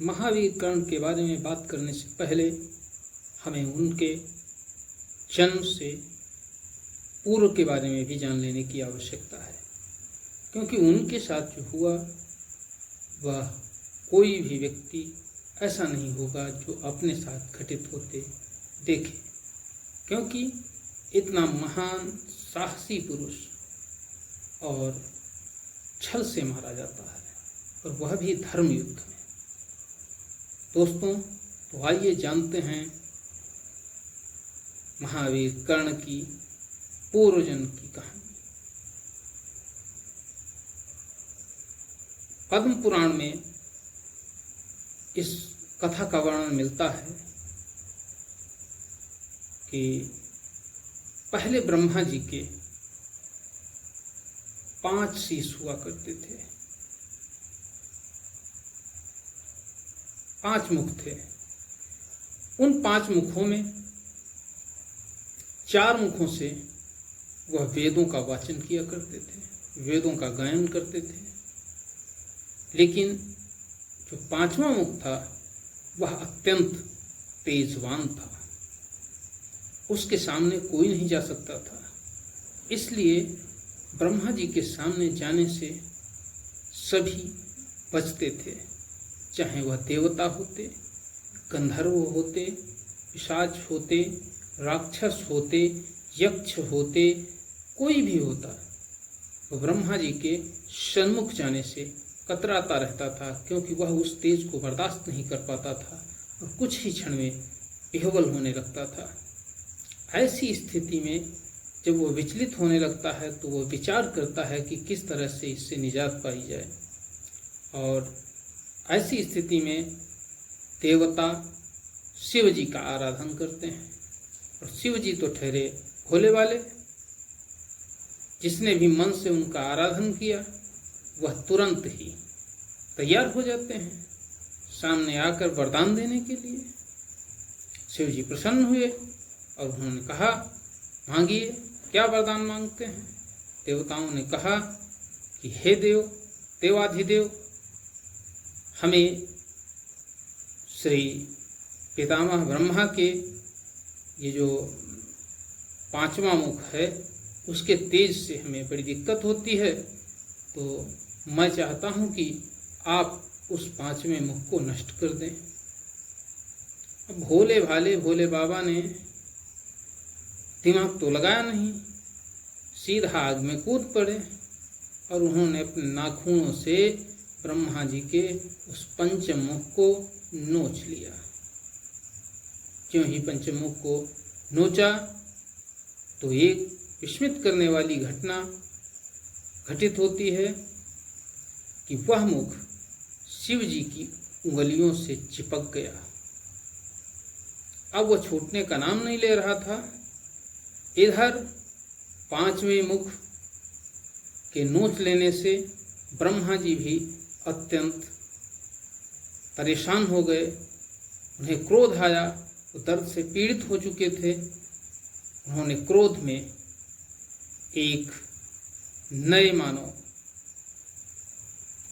महावीर कर्ण के बारे में बात करने से पहले हमें उनके जन्म से पूर्व के बारे में भी जान लेने की आवश्यकता है, क्योंकि उनके साथ जो हुआ वह कोई भी व्यक्ति ऐसा नहीं होगा जो अपने साथ घटित होते देखे, क्योंकि इतना महान साहसी पुरुष और छल से मारा जाता है, और वह भी धर्म युद्ध में। दोस्तों, तो आइए जानते हैं महावीर कर्ण की पूर्वजन्म की कहानी। पद्म पुराण में इस कथा का वर्णन मिलता है कि पहले ब्रह्मा जी के 5 शीश हुआ करते थे, 5 मुख थे। उन 5 मुखों में 4 मुखों से वह वेदों का वाचन किया करते थे, वेदों का गायन करते थे। लेकिन जो 5वां मुख था वह अत्यंत तेजवान था, उसके सामने कोई नहीं जा सकता था। इसलिए ब्रह्मा जी के सामने जाने से सभी बचते थे, चाहे वह देवता होते, गंधर्व होते, पिशाच होते, राक्षस होते, यक्ष होते, कोई भी होता, वह ब्रह्मा जी के सन्मुख जाने से कतराता रहता था, क्योंकि वह उस तेज को बर्दाश्त नहीं कर पाता था और कुछ ही क्षण में विह्वल होने लगता था। ऐसी स्थिति में जब वह विचलित होने लगता है तो वह विचार करता है कि किस तरह से इससे निजात पाई जाए, और ऐसी स्थिति में देवता शिव जी का आराधन करते हैं। और शिव जी तो ठहरे भोले वाले, जिसने भी मन से उनका आराधन किया वह तुरंत ही तैयार हो जाते हैं सामने आकर वरदान देने के लिए। शिव जी प्रसन्न हुए और उन्होंने कहा, मांगिए, क्या वरदान मांगते हैं। देवताओं ने कहा कि हे देव, देवाधिदेव, हमें श्री पितामह ब्रह्मा के ये जो 5वां मुख है उसके तेज से हमें बड़ी दिक्कत होती है, तो मैं चाहता हूं कि आप उस 5वें मुख को नष्ट कर दें। अब भोले भाले भोले बाबा ने दिमाग तो लगाया नहीं, सीधा आग में कूद पड़े और उन्होंने अपने नाखूनों से ब्रह्मा जी के उस पंचम मुख को नोच लिया। क्यों ही पंचम मुख को नोचा तो एक विस्मित करने वाली घटना घटित होती है कि वह मुख शिव जी की उंगलियों से चिपक गया। अब वह छूटने का नाम नहीं ले रहा था। इधर 5वें मुख के नोच लेने से ब्रह्मा जी भी अत्यंत परेशान हो गए, उन्हें क्रोध आया, वो दर्द से पीड़ित हो चुके थे। उन्होंने क्रोध में एक नए मानव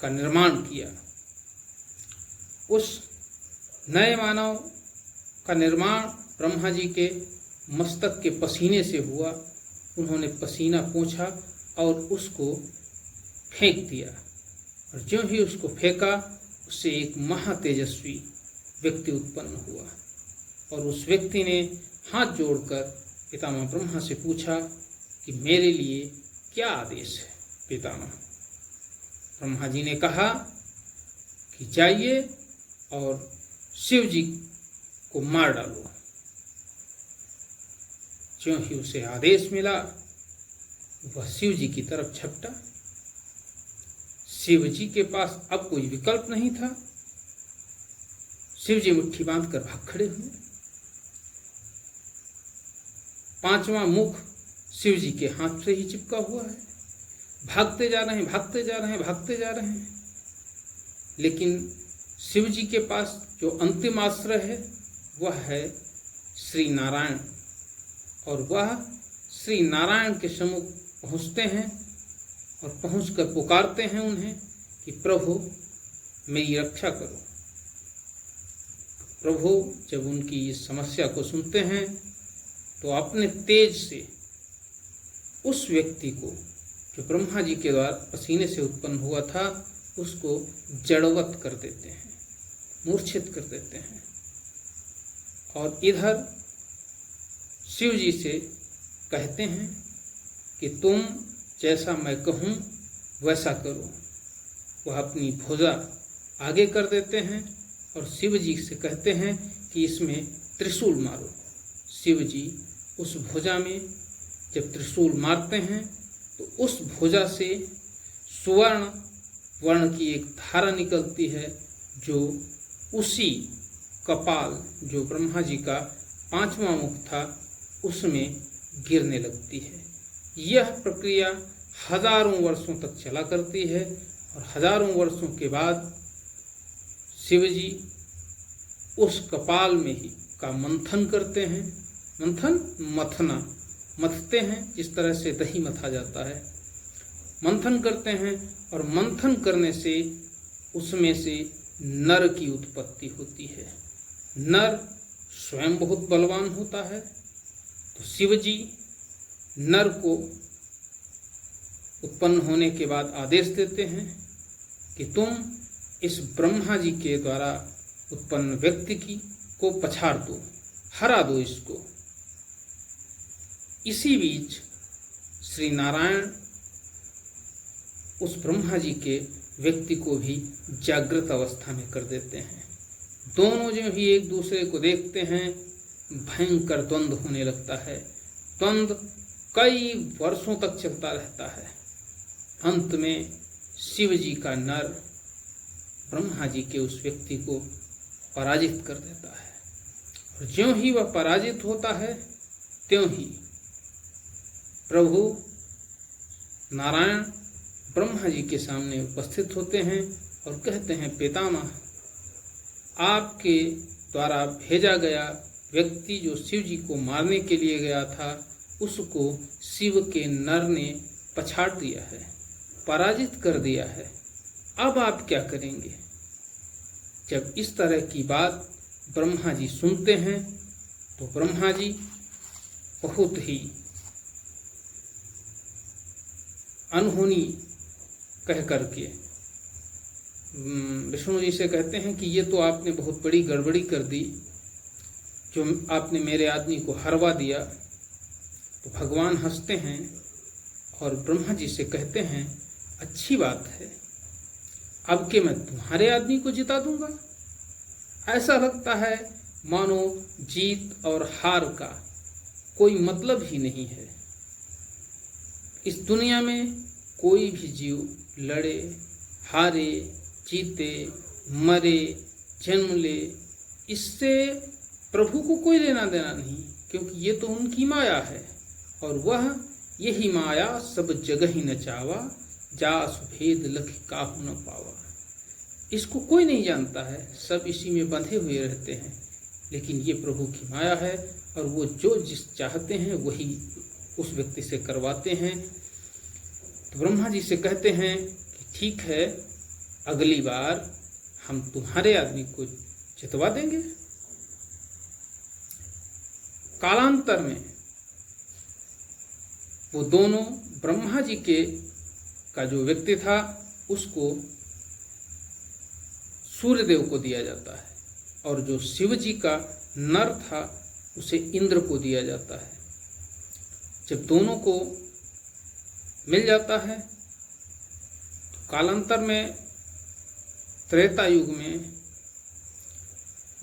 का निर्माण किया। उस नए मानव का निर्माण ब्रह्मा जी के मस्तक के पसीने से हुआ। उन्होंने पसीना पोंछा और उसको फेंक दिया, और ज्यों ही उसको फेंका उससे एक महातेजस्वी व्यक्ति उत्पन्न हुआ, और उस व्यक्ति ने हाथ जोड़कर पितामह ब्रह्मा से पूछा कि मेरे लिए क्या आदेश है पितामह। ब्रह्मा जी ने कहा कि जाइए और शिव जी को मार डालो। ज्यों ही उसे आदेश मिला वह शिव जी की तरफ झपटा। शिव जी के पास अब कोई विकल्प नहीं था। शिव जी मुट्ठी बांधकर भाग खड़े हुए। 5वां मुख शिव जी के हाथ से ही चिपका हुआ है। भागते जा रहे हैं, भागते जा रहे हैं, भागते जा रहे हैं, लेकिन शिव जी के पास जो अंतिम आश्रय है वह है श्री नारायण, और वह श्री नारायण के सम्मुख पहुँचते हैं और पहुँचकर पुकारते हैं उन्हें कि प्रभु मेरी रक्षा करो। प्रभु जब उनकी इस समस्या को सुनते हैं तो अपने तेज से उस व्यक्ति को जो ब्रह्मा जी के द्वारा पसीने से उत्पन्न हुआ था उसको जड़वत कर देते हैं, मूर्छित कर देते हैं। और इधर शिव जी से कहते हैं कि तुम जैसा मैं कहूँ वैसा करो। वह अपनी भुजा आगे कर देते हैं और शिव जी से कहते हैं कि इसमें त्रिशूल मारो। शिव जी उस भुजा में जब त्रिशूल मारते हैं तो उस भुजा से सुवर्ण वर्ण की एक धारा निकलती है जो उसी कपाल जो ब्रह्मा जी का 5वां मुख था उसमें गिरने लगती है। यह प्रक्रिया हजारों वर्षों तक चला करती है और हजारों वर्षों के बाद शिव जी उस कपाल में ही का मंथन करते हैं। मथते हैं जिस तरह से दही मथा जाता है, मंथन करते हैं और मंथन करने से उसमें से नर की उत्पत्ति होती है। नर स्वयं बहुत बलवान होता है तो शिव जी नर को उत्पन्न होने के बाद आदेश देते हैं कि तुम इस ब्रह्मा जी के द्वारा उत्पन्न व्यक्ति को पछाड़ दो, हरा दो इसको। इसी बीच श्री नारायण उस ब्रह्मा जी के व्यक्ति को भी जागृत अवस्था में कर देते हैं। दोनों जो भी एक दूसरे को देखते हैं भयंकर द्वंद्व होने लगता है। द्वंद्व कई वर्षों तक चलता रहता है। अंत में शिव जी का नर ब्रह्मा जी के उस व्यक्ति को पराजित कर देता है और ज्यों ही वह पराजित होता है त्यों ही प्रभु नारायण ब्रह्मा जी के सामने उपस्थित होते हैं और कहते हैं, पितामह, आपके द्वारा भेजा गया व्यक्ति जो शिव जी को मारने के लिए गया था उसको शिव के नर ने पछाड़ दिया है, पराजित कर दिया है। अब आप क्या करेंगे? जब इस तरह की बात ब्रह्मा जी सुनते हैं तो ब्रह्मा जी बहुत ही अनहोनी कह करके विष्णु जी से कहते हैं कि ये तो आपने बहुत बड़ी गड़बड़ी कर दी, जो आपने मेरे आदमी को हरवा दिया। तो भगवान हंसते हैं और ब्रह्मा जी से कहते हैं, अच्छी बात है, अब के मैं तुम्हारे आदमी को जिता दूंगा। ऐसा लगता है मानो जीत और हार का कोई मतलब ही नहीं है। इस दुनिया में कोई भी जीव लड़े, हारे, जीते, मरे, जन्म ले, इससे प्रभु को कोई लेना देना नहीं, क्योंकि ये तो उनकी माया है और वह यही माया सब जगह ही नचावा, जासु भेद लख काहू न पावा। इसको कोई नहीं जानता है, सब इसी में बंधे हुए रहते हैं, लेकिन ये प्रभु की माया है और वो जो जिस चाहते हैं वही उस व्यक्ति से करवाते हैं। तो ब्रह्मा जी से कहते हैं कि ठीक है, अगली बार हम तुम्हारे आदमी को जितवा देंगे। कालांतर में वो दोनों ब्रह्मा जी के का जो व्यक्ति था उसको सूर्यदेव को दिया जाता है और जो शिव जी का नर था उसे इंद्र को दिया जाता है। जब दोनों को मिल जाता है तो कालांतर में त्रेता युग में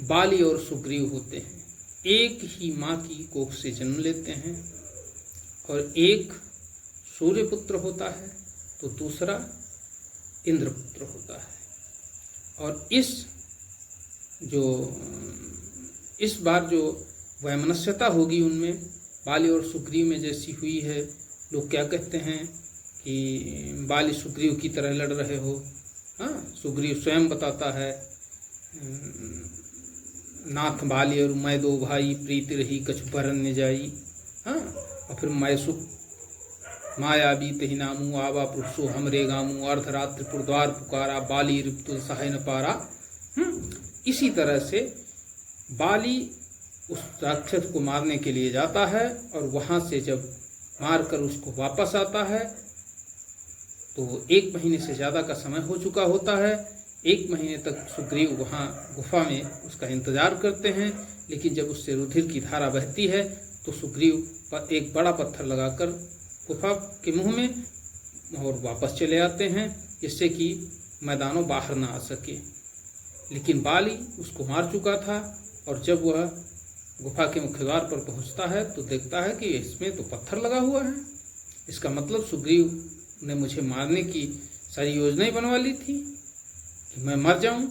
बाली और सुग्रीव होते हैं। एक ही माँ की कोख से जन्म लेते हैं और एक सूर्यपुत्र होता है तो दूसरा इंद्रपुत्र होता है। और इस बार जो वैमनस्यता होगी उनमें बाली और सुग्रीव में जैसी हुई है, लोग क्या कहते हैं कि बाली सुग्रीव की तरह लड़ रहे हो। हाँ, सुग्रीव स्वयं बताता है, नाथ बाली और मैं दो भाई, प्रीति रही कछु बरन्य जाई। हाँ, और फिर मैं सुख माया बीत ही नामू, आवा पुरुषो हमरे गामू, अर्धरात्रि पुरद्वार पुकारा, बाली रिपुतुल सहाय न पारा। इसी तरह से बाली उस राक्षस को मारने के लिए जाता है और वहाँ से जब मारकर उसको वापस आता है तो 1 महीने से ज़्यादा का समय हो चुका होता है। 1 महीने तक सुग्रीव वहाँ गुफा में उसका इंतजार करते हैं, लेकिन जब उससे रुधिर की धारा बहती है तो सुग्रीव पर एक बड़ा पत्थर लगाकर गुफा के मुंह में और वापस चले आते हैं, जिससे कि मैदानों बाहर ना आ सके। लेकिन बाली उसको मार चुका था और जब वह गुफा के मुख्य द्वार पर पहुंचता है तो देखता है कि इसमें तो पत्थर लगा हुआ है। इसका मतलब सुग्रीव ने मुझे मारने की सारी योजनाएं बनवा ली थी कि मैं मर जाऊं,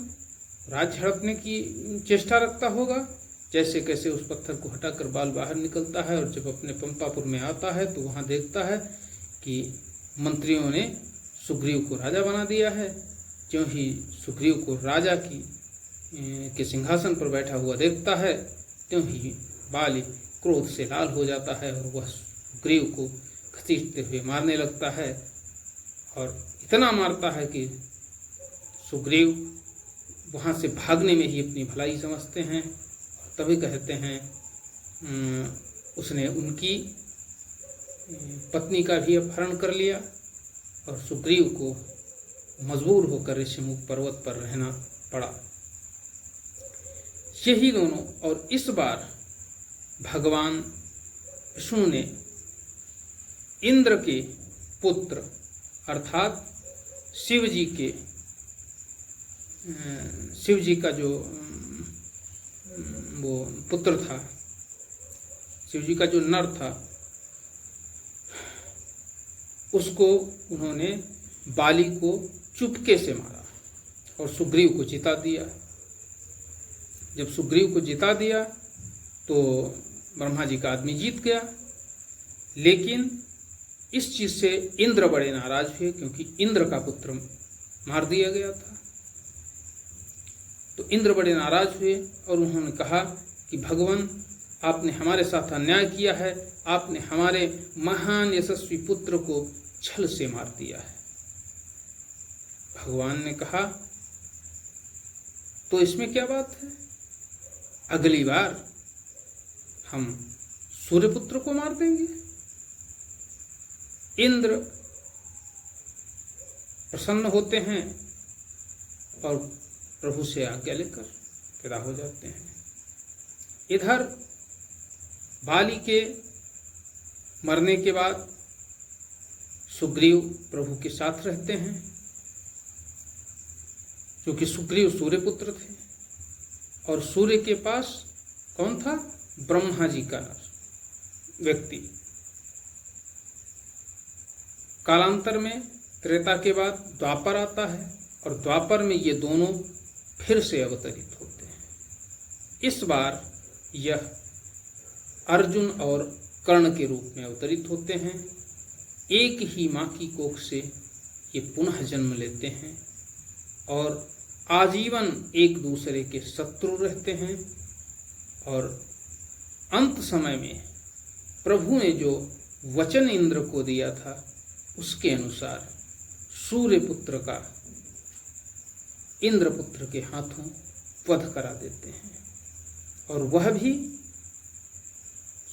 राज्य हड़पने की चेष्टा रखता होगा। जैसे कैसे उस पत्थर को हटाकर बाल बाहर निकलता है और जब अपने पंपापुर में आता है तो वहाँ देखता है कि मंत्रियों ने सुग्रीव को राजा बना दिया है। ज्यों ही सुग्रीव को राजा के सिंहासन पर बैठा हुआ देखता है त्यों ही बाली क्रोध से लाल हो जाता है और वह सुग्रीव को घसीटते हुए मारने लगता है और इतना मारता है कि सुग्रीव वहाँ से भागने में ही अपनी भलाई समझते हैं। तभी कहते हैं उसने उनकी पत्नी का भी अपहरण कर लिया और सुग्रीव को मजबूर होकर ऋषिमुख पर्वत पर रहना पड़ा। यही दोनों, और इस बार भगवान विष्णु ने इंद्र के पुत्र अर्थात शिव जी का जो वो पुत्र था, शिव जी का जो नर था, उसको उन्होंने बाली को चुपके से मारा और सुग्रीव को जिता दिया। जब सुग्रीव को जिता दिया तो ब्रह्मा जी का आदमी जीत गया, लेकिन इस चीज से इंद्र बड़े नाराज हुए क्योंकि इंद्र का पुत्र मार दिया गया था। तो इंद्र बड़े नाराज हुए और उन्होंने कहा कि भगवान, आपने हमारे साथ अन्याय किया है, आपने हमारे महान यशस्वी पुत्र को छल से मार दिया है। भगवान ने कहा तो इसमें क्या बात है, अगली बार हम सूर्यपुत्र को मार देंगे। इंद्र प्रसन्न होते हैं और प्रभु से आज्ञा लेकर विदा हो जाते हैं। इधर बाली के मरने के बाद सुग्रीव प्रभु के साथ रहते हैं, क्योंकि सुग्रीव सूर्यपुत्र थे और सूर्य के पास कौन था, ब्रह्मा जी का व्यक्ति। कालांतर में त्रेता के बाद द्वापर आता है और द्वापर में ये दोनों फिर से अवतरित होते हैं। इस बार यह अर्जुन और कर्ण के रूप में अवतरित होते हैं। एक ही माँ की कोख से ये पुनः जन्म लेते हैं और आजीवन एक दूसरे के शत्रु रहते हैं। और अंत समय में प्रभु ने जो वचन इंद्र को दिया था उसके अनुसार सूर्यपुत्र का इंद्रपुत्र के हाथों वध करा देते हैं और वह भी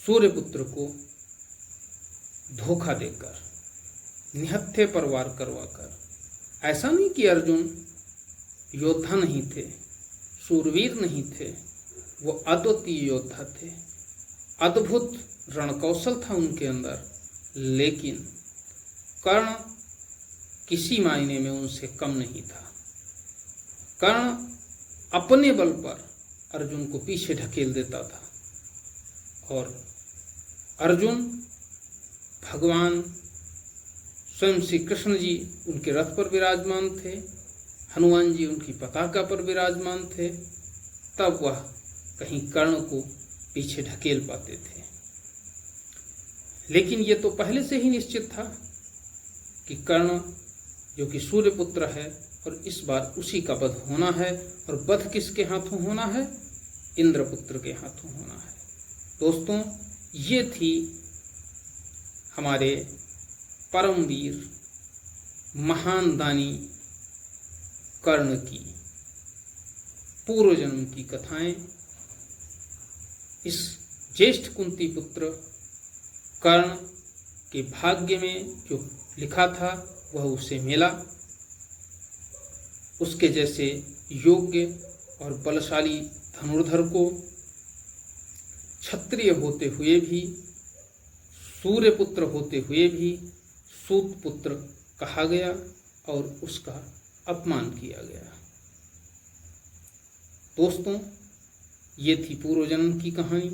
सूर्यपुत्र को धोखा देकर, निहत्थे पर वार करवाकर। ऐसा नहीं कि अर्जुन योद्धा नहीं थे, सूरवीर नहीं थे, वो अद्वितीय योद्धा थे, अद्भुत रणकौशल था उनके अंदर, लेकिन कर्ण किसी मायने में उनसे कम नहीं था। कर्ण अपने बल पर अर्जुन को पीछे ढकेल देता था और अर्जुन, भगवान स्वयं श्री कृष्ण जी उनके रथ पर विराजमान थे, हनुमान जी उनकी पताका पर विराजमान थे, तब वह कहीं कर्ण को पीछे ढकेल पाते थे। लेकिन ये तो पहले से ही निश्चित था कि कर्ण जो कि सूर्यपुत्र है और इस बार उसी का वध होना है, और वध किसके हाथों होना है, इंद्रपुत्र के हाथों होना है। दोस्तों, ये थी हमारे परमवीर महान दानी कर्ण की पूर्व जन्म की कथाएं। इस ज्येष्ठ कुंती पुत्र कर्ण के भाग्य में जो लिखा था वह उसे मिला। उसके जैसे योग्य और बलशाली धनुर्धर को क्षत्रिय होते हुए भी, सूर्य पुत्र होते हुए भी सूत पुत्र कहा गया और उसका अपमान किया गया। दोस्तों, ये थी पूर्व जन्म की कहानी।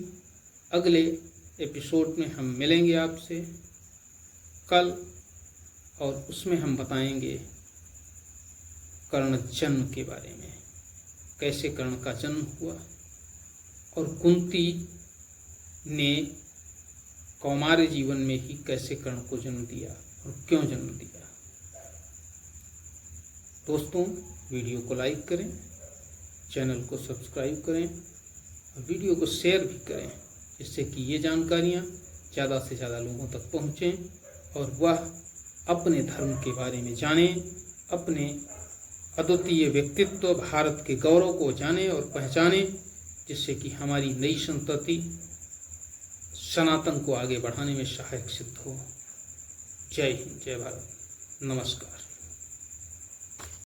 अगले एपिसोड में हम मिलेंगे आपसे कल और उसमें हम बताएंगे कर्ण जन्म के बारे में, कैसे कर्ण का जन्म हुआ और कुंती ने कौमार्य जीवन में ही कैसे कर्ण को जन्म दिया और क्यों जन्म दिया। दोस्तों, वीडियो को लाइक करें, चैनल को सब्सक्राइब करें और वीडियो को शेयर भी करें, जिससे कि ये जानकारियाँ ज़्यादा से ज़्यादा लोगों तक पहुँचें और वह अपने धर्म के बारे में जानें, अपने अद्वितीय व्यक्तित्व भारत के गौरव को जानें और पहचानें, जिससे कि हमारी नई संतति सनातन को आगे बढ़ाने में सहायक सिद्ध हो। जय हिंद, जय भारत, नमस्कार।